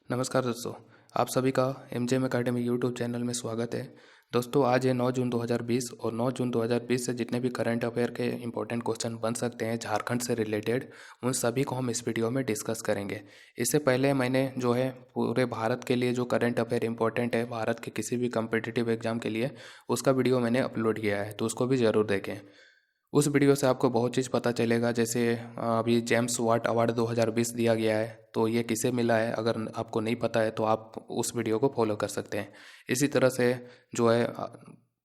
नमस्कार दोस्तों, आप सभी का एमजेएम एकेडमी यूट्यूब चैनल में स्वागत है। दोस्तों आज है 9 जून 2020 और 9 जून 2020 से जितने भी करंट अफेयर के इंपॉर्टेंट क्वेश्चन बन सकते हैं झारखंड से रिलेटेड, उन सभी को हम इस वीडियो में डिस्कस करेंगे। इससे पहले मैंने जो है पूरे भारत के लिए जो करंट अफेयर इंपॉर्टेंट है भारत के किसी भी कम्पिटिटिव एग्जाम के लिए, उसका वीडियो मैंने अपलोड किया है, तो उसको भी ज़रूर देखें। उस वीडियो से आपको बहुत चीज़ पता चलेगा, जैसे अभी जेम्स वाट अवार्ड 2020 दिया गया है, तो ये किसे मिला है अगर आपको नहीं पता है तो आप उस वीडियो को फॉलो कर सकते हैं। इसी तरह से जो है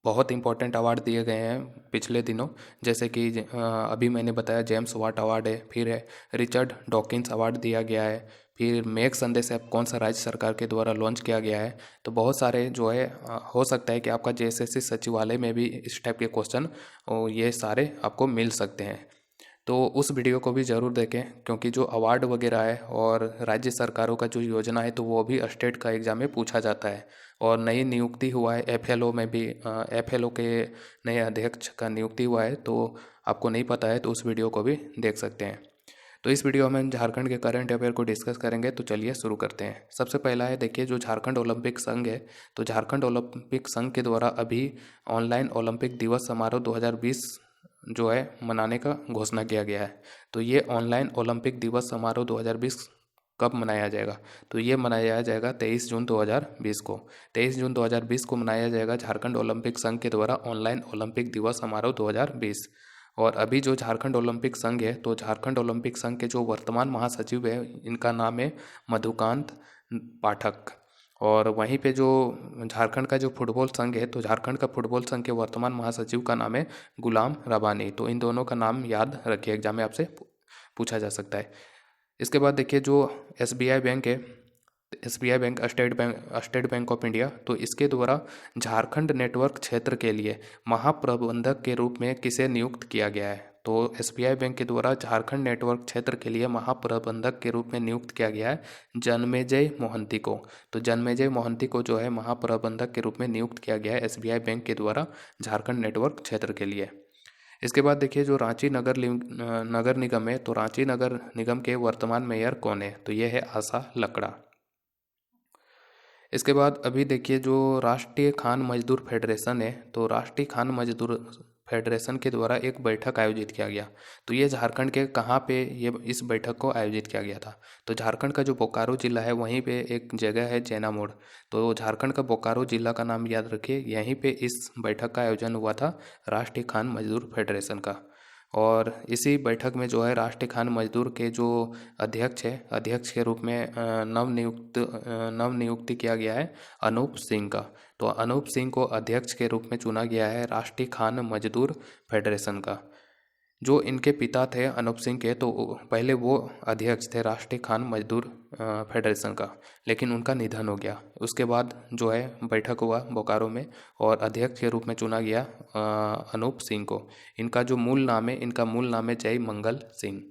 बहुत इंपॉर्टेंट अवार्ड दिए गए हैं पिछले दिनों, जैसे कि अभी मैंने बताया जेम्स वाट अवार्ड है, फिर है रिचर्ड डॉकिंस अवार्ड दिया गया है, फिर मेक संदेश ऐप कौन सा राज्य सरकार के द्वारा लॉन्च किया गया है। तो बहुत सारे जो है हो सकता है कि आपका जेएसएससी सचिवालय में भी इस टाइप के क्वेश्चन और ये सारे आपको मिल सकते हैं। तो उस वीडियो को भी ज़रूर देखें, क्योंकि जो अवार्ड वगैरह है और राज्य सरकारों का जो योजना है तो वो भी स्टेट का एग्ज़ाम में पूछा जाता है। और नई नियुक्ति हुआ है एफएलओ में भी, एफएलओ के नए अध्यक्ष का नियुक्ति हुआ है, तो आपको नहीं पता है तो उस वीडियो को भी देख सकते हैं। तो इस वीडियो में हम झारखंड के करंट अफेयर को डिस्कस करेंगे, तो चलिए शुरू करते हैं। सबसे पहला है, देखिए जो झारखंड ओलंपिक संघ है, तो झारखंड ओलंपिक संघ के द्वारा अभी ऑनलाइन ओलंपिक दिवस समारोह 2020 जो है मनाने का घोषणा किया गया है। तो ये ऑनलाइन ओलंपिक दिवस समारोह 2020 कब मनाया जाएगा? तो ये मनाया जाएगा 23 जून 2020 को। 23 जून 2020 को मनाया जाएगा झारखंड ओलंपिक संघ के द्वारा ऑनलाइन ओलंपिक दिवस समारोह 2020। और अभी जो झारखंड ओलंपिक संघ है, तो झारखंड ओलंपिक संघ के जो वर्तमान महासचिव है, इनका नाम है मधुकांत पाठक। और वहीं पे जो झारखंड का जो फुटबॉल संघ है, तो झारखंड का फुटबॉल संघ के वर्तमान महासचिव का नाम है गुलाम रबानी। तो इन दोनों का नाम याद रखिए, एग्जाम में आपसे पूछा जा सकता है। इसके बाद देखिए जो एसबीआई बैंक है, SBI bank state bank of India, तो इसके द्वारा झारखंड नेटवर्क क्षेत्र के लिए महाप्रबंधक के रूप में किसे नियुक्त किया गया है? तो एसबीआई बैंक के द्वारा झारखंड नेटवर्क क्षेत्र के लिए महाप्रबंधक के रूप में नियुक्त किया गया है जन्मेजय मोहंती को। तो जन्मेजय मोहंती को जो है महाप्रबंधक के रूप में नियुक्त किया गया है एसबीआई बैंक के द्वारा झारखंड नेटवर्क क्षेत्र के लिए। इसके बाद देखिए जो रांची नगर निगम है, तो रांची नगर निगम के वर्तमान मेयर कौन है? तो ये है आशा लकड़ा। इसके बाद अभी देखिए जो राष्ट्रीय खान मजदूर फेडरेशन है, तो राष्ट्रीय खान मजदूर फेडरेशन के द्वारा एक बैठक आयोजित किया गया। तो ये झारखंड के कहाँ पे ये इस बैठक को आयोजित किया गया था? तो झारखंड का जो बोकारो जिला है, वहीं पे एक जगह है जैना मोड़। तो झारखंड का बोकारो जिला का नाम याद रखिए, यहीं पे इस बैठक का आयोजन हुआ था राष्ट्रीय खान मजदूर फेडरेशन का। और इसी बैठक में जो है राष्ट्रीय खान मजदूर के जो अध्यक्ष है, अध्यक्ष के रूप में नवनियुक्ति किया गया है अनूप सिंह का। तो अनूप सिंह को अध्यक्ष के रूप में चुना गया है राष्ट्रीय खान मजदूर फेडरेशन का। जो इनके पिता थे अनूप सिंह के, तो पहले वो अध्यक्ष थे राष्ट्रीय खान मजदूर फेडरेशन का, लेकिन उनका निधन हो गया। उसके बाद जो है बैठक हुआ बोकारो में और अध्यक्ष के रूप में चुना गया अनूप सिंह को। इनका जो मूल नाम है, इनका मूल नाम है जय मंगल सिंह।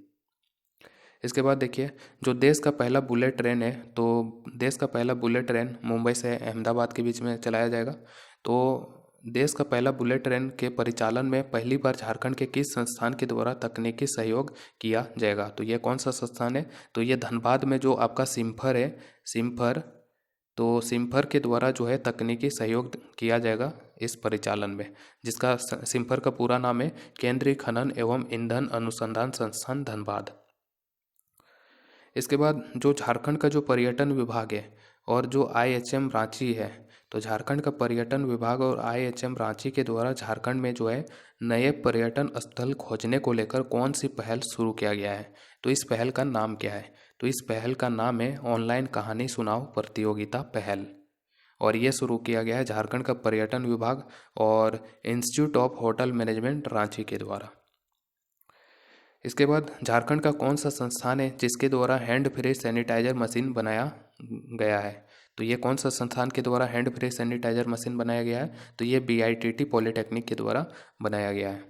इसके बाद देखिए जो देश का पहला बुलेट ट्रेन है, तो देश का पहला बुलेट ट्रेन मुंबई से अहमदाबाद के बीच में चलाया जाएगा। तो देश का पहला बुलेट ट्रेन के परिचालन में पहली बार झारखंड के किस संस्थान के द्वारा तकनीकी सहयोग किया जाएगा? तो ये कौन सा संस्थान है? तो ये धनबाद में जो आपका सिम्फर है, सिम्फर, तो सिम्फर के द्वारा जो है तकनीकी सहयोग किया जाएगा इस परिचालन में, जिसका सिम्फर का पूरा नाम है केंद्रीय खनन एवं ईंधन अनुसंधान संस्थान धनबाद। इसके बाद जो झारखंड का जो पर्यटन विभाग है और जो आईएचएम रांची है, तो झारखंड का पर्यटन विभाग और आईएचएम रांची के द्वारा झारखंड में जो है नए पर्यटन स्थल खोजने को लेकर कौन सी पहल शुरू किया गया है? तो इस पहल का नाम क्या है? तो इस पहल का नाम है ऑनलाइन कहानी सुनाओ प्रतियोगिता पहल। और ये शुरू किया गया है झारखंड का पर्यटन विभाग और institute of hotel management Ranchi के द्वारा। इसके बाद झारखंड का कौन सा संस्थान है जिसके द्वारा हैंड फ्री सैनिटाइजर मशीन बनाया गया है? तो ये कौन सा संस्थान के द्वारा हैंड फ्री सैनिटाइजर मशीन बनाया गया है? तो ये बीआईटीटी पॉलिटेक्निक के द्वारा बनाया गया है।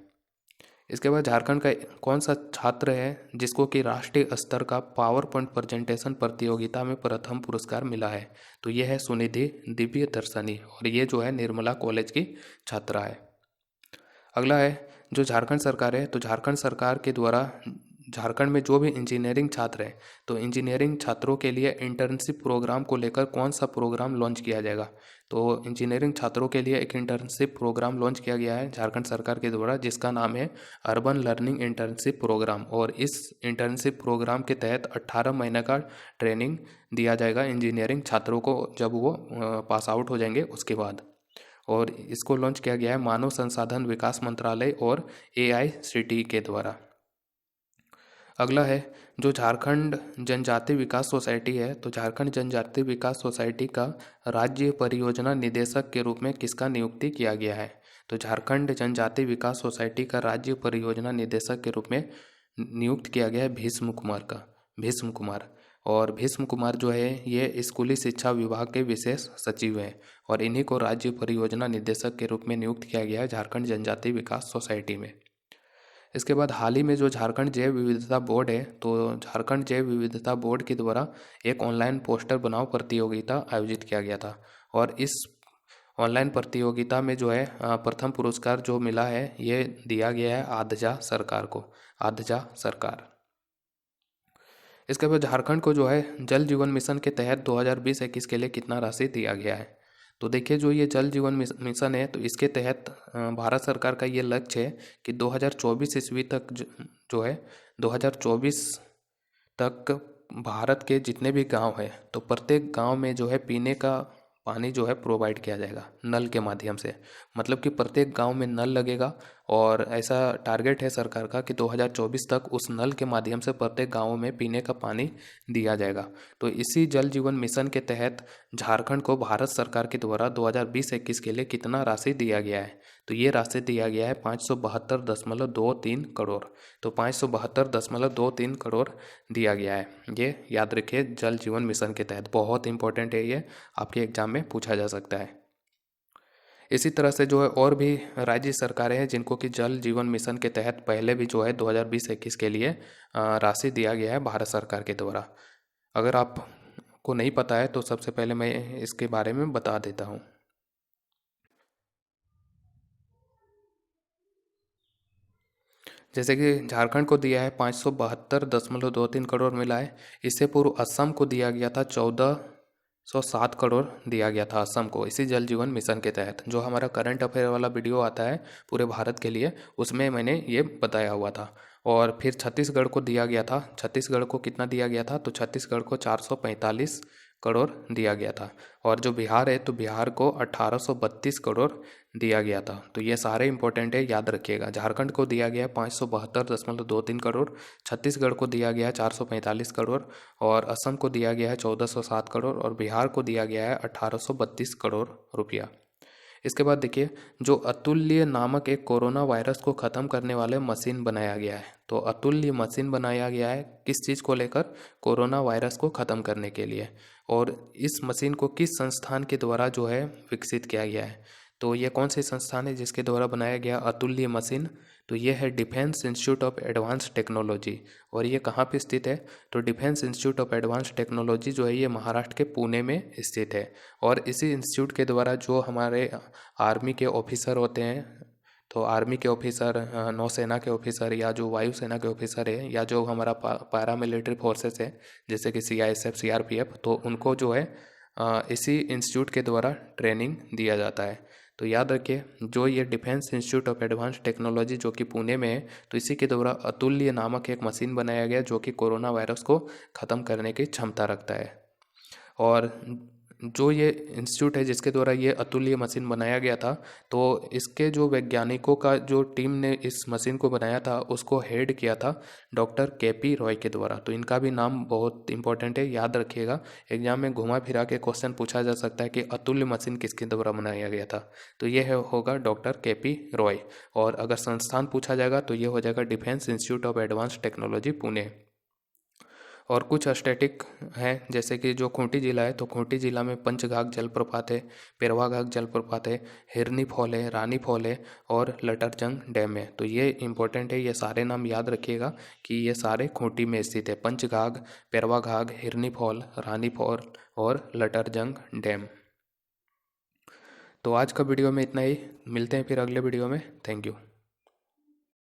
इसके बाद झारखंड का कौन सा छात्र है जिसको कि राष्ट्रीय स्तर का पावर पॉइंट प्रेजेंटेशन प्रतियोगिता में प्रथम पुरस्कार मिला है? तो ये है सुनिधि दिव्य दर्शनी, और ये जो है निर्मला कॉलेज की छात्रा है। अगला है जो झारखंड सरकार है, तो झारखंड सरकार के द्वारा झारखंड में जो भी इंजीनियरिंग छात्र हैं, तो इंजीनियरिंग छात्रों के लिए इंटर्नशिप प्रोग्राम को लेकर कौन सा प्रोग्राम लॉन्च किया जाएगा। तो इंजीनियरिंग छात्रों के लिए एक इंटर्नशिप प्रोग्राम लॉन्च किया गया है झारखंड सरकार के द्वारा, जिसका नाम है अर्बन लर्निंग इंटर्नशिप प्रोग्राम। और इस इंटर्नशिप प्रोग्राम के तहत 18 महीने का ट्रेनिंग दिया जाएगा इंजीनियरिंग छात्रों को, जब वो पास आउट हो जाएंगे उसके बाद। और इसको लॉन्च किया गया है मानव संसाधन विकास मंत्रालय और AICTE के द्वारा। अगला है जो झारखंड जनजाति विकास सोसाइटी है, तो झारखंड जनजाति विकास सोसाइटी का राज्य परियोजना निदेशक के रूप में किसका नियुक्ति किया गया है। तो झारखंड जनजाति विकास सोसाइटी का राज्य परियोजना निदेशक के रूप में नियुक्त किया गया है भीष्म कुमार का, भीष्म कुमार। और भीष्म कुमार जो है ये स्कूली शिक्षा विभाग के विशेष सचिव हैं, और इन्हीं को राज्य परियोजना निदेशक के रूप में नियुक्त किया गया है झारखंड जनजाति विकास सोसाइटी में। इसके बाद हाल ही में जो झारखंड जैव विविधता बोर्ड है, तो झारखंड जैव विविधता बोर्ड के द्वारा एक ऑनलाइन पोस्टर बनाओ प्रतियोगिता आयोजित किया गया था। और इस ऑनलाइन प्रतियोगिता में जो है प्रथम पुरस्कार जो मिला है ये दिया गया है आधजा सरकार को, आधजा सरकार। इसके बाद झारखंड को जो है जल जीवन मिशन के तहत 2020-21 के लिए कितना राशि दिया गया है। तो देखिए जो ये जल जीवन मिशन है, तो इसके तहत भारत सरकार का ये लक्ष्य है कि 2024 ईस्वी तक जो है 2024 तक भारत के जितने भी गांव है, तो प्रत्येक गांव में जो है पीने का पानी जो है प्रोवाइड किया जाएगा नल के माध्यम से। मतलब कि प्रत्येक गांव में नल लगेगा, और ऐसा टारगेट है सरकार का कि 2024 तक उस नल के माध्यम से प्रत्येक गांवों में पीने का पानी दिया जाएगा। तो इसी जल जीवन मिशन के तहत झारखंड को भारत सरकार के द्वारा 2020-21 के लिए कितना राशि दिया गया है। तो ये राशि दिया गया है 572.23 करोड़। तो 572.23 करोड़ दिया गया है, ये याद रखिए जल जीवन मिशन के तहत। बहुत इंपॉर्टेंट है, ये आपके एग्जाम में पूछा जा सकता है। इसी तरह से जो है और भी राज्य सरकारें हैं जिनको कि जल जीवन मिशन के तहत पहले भी जो है 2020-21 के लिए राशि दिया गया है भारत सरकार के द्वारा। अगर आपको नहीं पता है तो सबसे पहले मैं इसके बारे में बता देता हूँ। जैसे कि झारखंड को दिया है 572.23 करोड़ मिला है। इससे पूर्व असम को दिया गया था 1407 करोड़ दिया गया था असम को, इसी जल जीवन मिशन के तहत। जो हमारा करंट अफेयर वाला वीडियो आता है पूरे भारत के लिए, उसमें मैंने ये बताया हुआ था। और फिर छत्तीसगढ़ को दिया गया था, छत्तीसगढ़ को कितना दिया गया था, तो छत्तीसगढ़ को 445 करोड़ दिया गया था। और जो बिहार है, तो बिहार को 1832 करोड़ दिया गया था। तो ये सारे इंपॉर्टेंट है, याद रखिएगा। झारखंड को दिया गया 572.23 करोड़, छत्तीसगढ़ को दिया गया है 445 करोड़, और असम को दिया गया है 1407 करोड़, और बिहार को दिया गया है 1832 करोड़ रुपया। इसके बाद देखिए जो अतुल्य नामक एक कोरोना वायरस को ख़त्म करने वाले मशीन बनाया गया है। तो अतुल्य मशीन बनाया गया है किस चीज़ को लेकर, कोरोना वायरस को ख़त्म करने के लिए। और इस मशीन को किस संस्थान के द्वारा जो है विकसित किया गया है। तो ये कौन सी संस्थान है जिसके द्वारा बनाया गया अतुल्य मशीन, तो ये है defence institute of advance technology. और ये कहाँ पे स्थित है, तो defence institute of advance technology जो है ये महाराष्ट्र के पुणे में स्थित है। और इसी इंस्टीट्यूट के द्वारा जो हमारे आर्मी के ऑफिसर होते हैं, तो आर्मी के ऑफिसर, नौसेना के ऑफिसर, या जो वायुसेना के ऑफिसर है, या जो हमारा पैरामिलिट्री फोर्सेस है जैसे कि CISF CRPF, तो उनको जो है इसी इंस्टीट्यूट के द्वारा ट्रेनिंग दिया जाता है। तो याद रखिए जो ये defence institute of advance technology जो कि पुणे में है, तो इसी के द्वारा अतुल्य नामक एक मशीन बनाया गया जो कि कोरोना वायरस को ख़त्म करने की क्षमता रखता है। और जो ये इंस्टीट्यूट है जिसके द्वारा ये अतुल्य मशीन बनाया गया था, तो इसके जो वैज्ञानिकों का जो टीम ने इस मशीन को बनाया था उसको हेड किया था डॉक्टर KP रॉय के द्वारा। तो इनका भी नाम बहुत इंपॉर्टेंट है, याद रखिएगा। एग्जाम में घुमा फिरा के क्वेश्चन पूछा जा सकता है कि अतुल्य मशीन किसके द्वारा बनाया गया था, तो ये होगा डॉक्टर KP रॉय। और अगर संस्थान पूछा जाएगा तो ये हो जाएगा defence institute of advance technology Pune. और कुछ स्टैटिक हैं जैसे कि जो खूंटी जिला है, तो खूंटी जिला में पंचघाघ जलप्रपात है, पेरवाघाघ जलप्रपात है, हिरनी फॉल है, रानी फॉल है, और लटरजंग डैम है। तो ये इंपॉर्टेंट है, ये सारे नाम याद रखिएगा कि ये सारे खूंटी में स्थित है। पंचघाघ, पेरवाघाघ, हिरनी फॉल, रानी फॉल और लटरजंग डैम। तो आज का वीडियो में इतना ही, मिलते हैं फिर अगले वीडियो में। Thank you.